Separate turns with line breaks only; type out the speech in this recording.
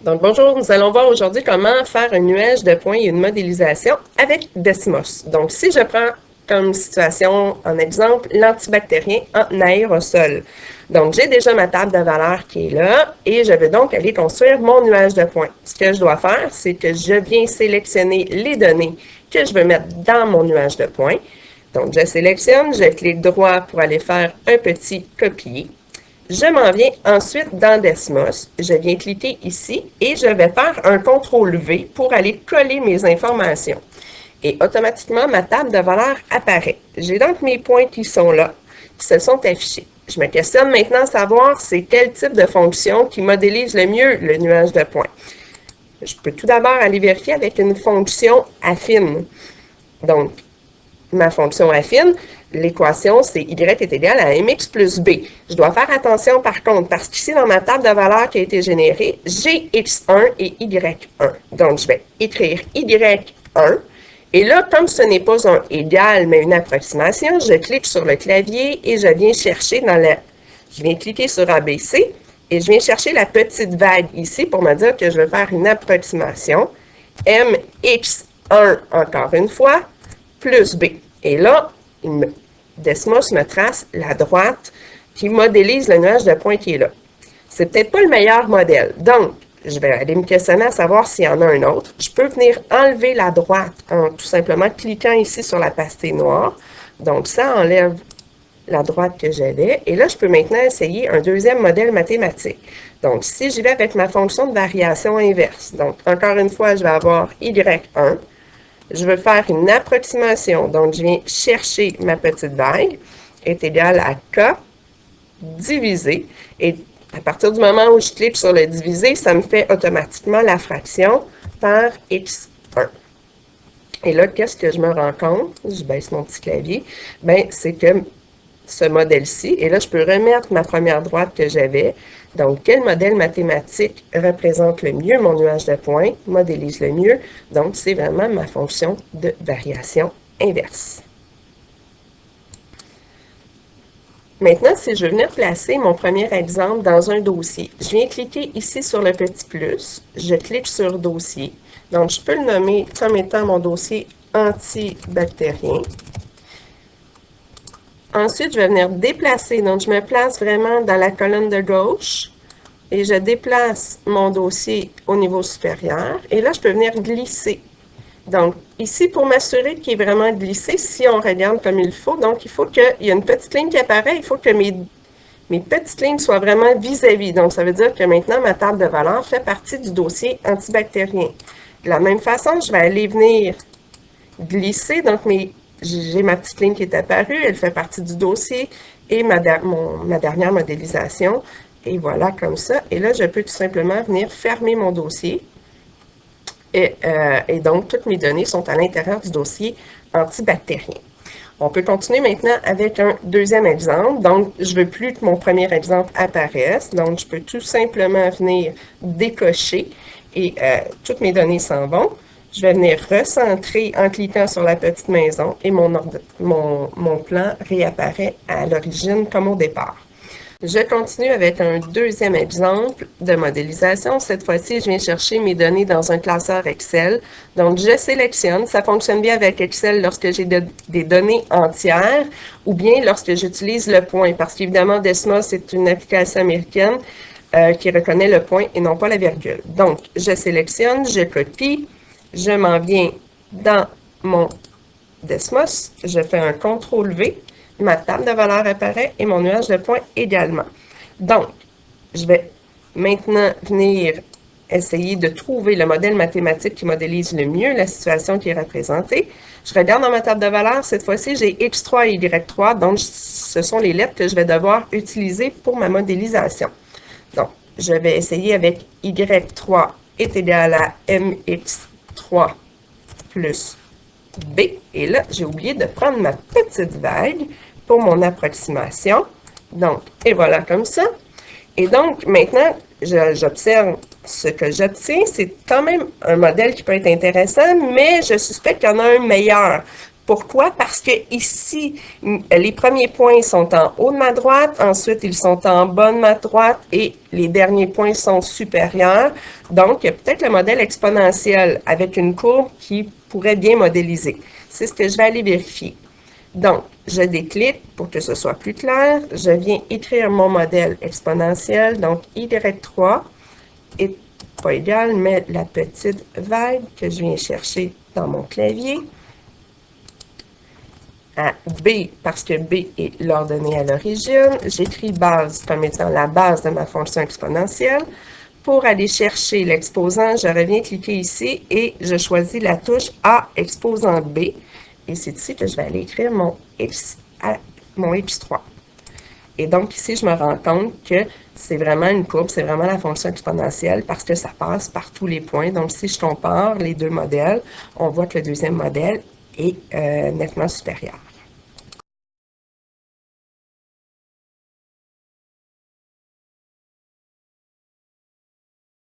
Donc, bonjour, nous allons voir aujourd'hui comment faire un nuage de points et une modélisation avec Desmos. Donc, si je prends comme situation, en exemple, l'antibactérien en aérosol. Donc, j'ai déjà ma table de valeurs qui est là et je vais donc aller construire mon nuage de points. Ce que je dois faire, c'est que je viens sélectionner les données que je veux mettre dans mon nuage de points. Donc, je sélectionne, je clique droit pour aller faire un petit copier. Je m'en viens ensuite dans Desmos. Je viens cliquer ici et je vais faire un CTRL-V pour aller coller mes informations. Et automatiquement, ma table de valeurs apparaît. J'ai donc mes points qui sont là, qui se sont affichés. Je me questionne maintenant à savoir c'est quel type de fonction qui modélise le mieux le nuage de points. Je peux tout d'abord aller vérifier avec une fonction affine. Donc, ma fonction affine, l'équation, c'est y est égal à mx plus b. Je dois faire attention par contre, parce qu'ici, dans ma table de valeurs qui a été générée, j'ai x1 et y1. Donc, je vais écrire y1. Et là, comme ce n'est pas un égal, mais une approximation, je clique sur le clavier et je viens chercher je viens cliquer sur ABC et je viens chercher la petite vague ici pour me dire que je veux faire une approximation. mx1, encore une fois, plus b. Et là, Desmos me trace la droite qui modélise le nuage de points qui est là. C'est peut-être pas le meilleur modèle. Donc, je vais aller me questionner à savoir s'il y en a un autre. Je peux venir enlever la droite en tout simplement cliquant ici sur la pastille noire. Donc, ça enlève la droite que j'avais. Et là, je peux maintenant essayer un deuxième modèle mathématique. Donc, si j'y vais avec ma fonction de variation inverse, donc encore une fois, je vais avoir y1. Je veux faire une approximation. Donc, je viens chercher ma petite vague est égale à k divisé. Et à partir du moment où je clique sur le divisé, ça me fait automatiquement la fraction par x1. Et là, qu'est-ce que je me rends compte? Je baisse mon petit clavier. Bien, c'est que ce modèle-ci, et là, je peux remettre ma première droite que j'avais. Donc, quel modèle mathématique représente le mieux mon nuage de points, modélise le mieux? Donc, c'est vraiment ma fonction de variation inverse. Maintenant, si je veux venir placer mon premier exemple dans un dossier, je viens cliquer ici sur le petit plus, je clique sur dossier. Donc, je peux le nommer comme étant mon dossier antibactérien. Ensuite, je vais venir déplacer. Donc, je me place vraiment dans la colonne de gauche et je déplace mon dossier au niveau supérieur. Et là, je peux venir glisser. Donc, ici, pour m'assurer qu'il est vraiment glissé, si on regarde comme il faut, donc il faut qu'il y ait une petite ligne qui apparaît, il faut que mes petites lignes soient vraiment vis-à-vis. Donc, ça veut dire que maintenant, ma table de valeurs fait partie du dossier antibactérien. De la même façon, je vais aller venir glisser. Donc, j'ai ma petite ligne qui est apparue, elle fait partie du dossier et ma dernière modélisation. Et voilà, comme ça. Et là, je peux tout simplement venir fermer mon dossier. Et donc, toutes mes données sont à l'intérieur du dossier antibactérien. On peut continuer maintenant avec un deuxième exemple. Donc, je ne veux plus que mon premier exemple apparaisse. Donc, je peux tout simplement venir décocher et toutes mes données s'en vont. Je vais venir recentrer en cliquant sur la petite maison et mon plan réapparaît à l'origine comme au départ. Je continue avec un deuxième exemple de modélisation. Cette fois-ci, je viens chercher mes données dans un classeur Excel. Donc, je sélectionne. Ça fonctionne bien avec Excel lorsque j'ai des données entières ou bien lorsque j'utilise le point. Parce qu'évidemment, Desmos est une application américaine qui reconnaît le point et non pas la virgule. Donc, je sélectionne, je copie, je m'en viens dans mon Desmos, je fais un CTRL-V. Ma table de valeurs apparaît et mon nuage de points également. Donc, je vais maintenant venir essayer de trouver le modèle mathématique qui modélise le mieux la situation qui est représentée. Je regarde dans ma table de valeurs, cette fois-ci, j'ai X3 et Y3, donc ce sont les lettres que je vais devoir utiliser pour ma modélisation. Donc, je vais essayer avec Y3 est égal à MX3 plus B. Et là, j'ai oublié de prendre ma petite vague pour mon approximation. Donc, et voilà comme ça. Et donc, maintenant, j'observe ce que j'obtiens. C'est quand même un modèle qui peut être intéressant, mais je suspecte qu'il y en a un meilleur. Pourquoi? Parce que ici, les premiers points sont en haut de ma droite, ensuite ils sont en bas de ma droite et les derniers points sont supérieurs. Donc, il y a peut-être le modèle exponentiel avec une courbe qui pourrait bien modéliser. C'est ce que je vais aller vérifier. Donc, je déclic pour que ce soit plus clair. Je viens écrire mon modèle exponentiel. Donc, Y3 est pas égal, mais la petite vague que je viens chercher dans mon clavier. À B, parce que B est l'ordonnée à l'origine. J'écris base comme étant la base de ma fonction exponentielle. Pour aller chercher l'exposant, je reviens cliquer ici et je choisis la touche A exposant B. Et c'est ici que je vais aller écrire mon X3. Et donc ici, je me rends compte que c'est vraiment une courbe, c'est vraiment la fonction exponentielle parce que ça passe par tous les points. Donc si je compare les deux modèles, on voit que le deuxième modèle est nettement supérieur.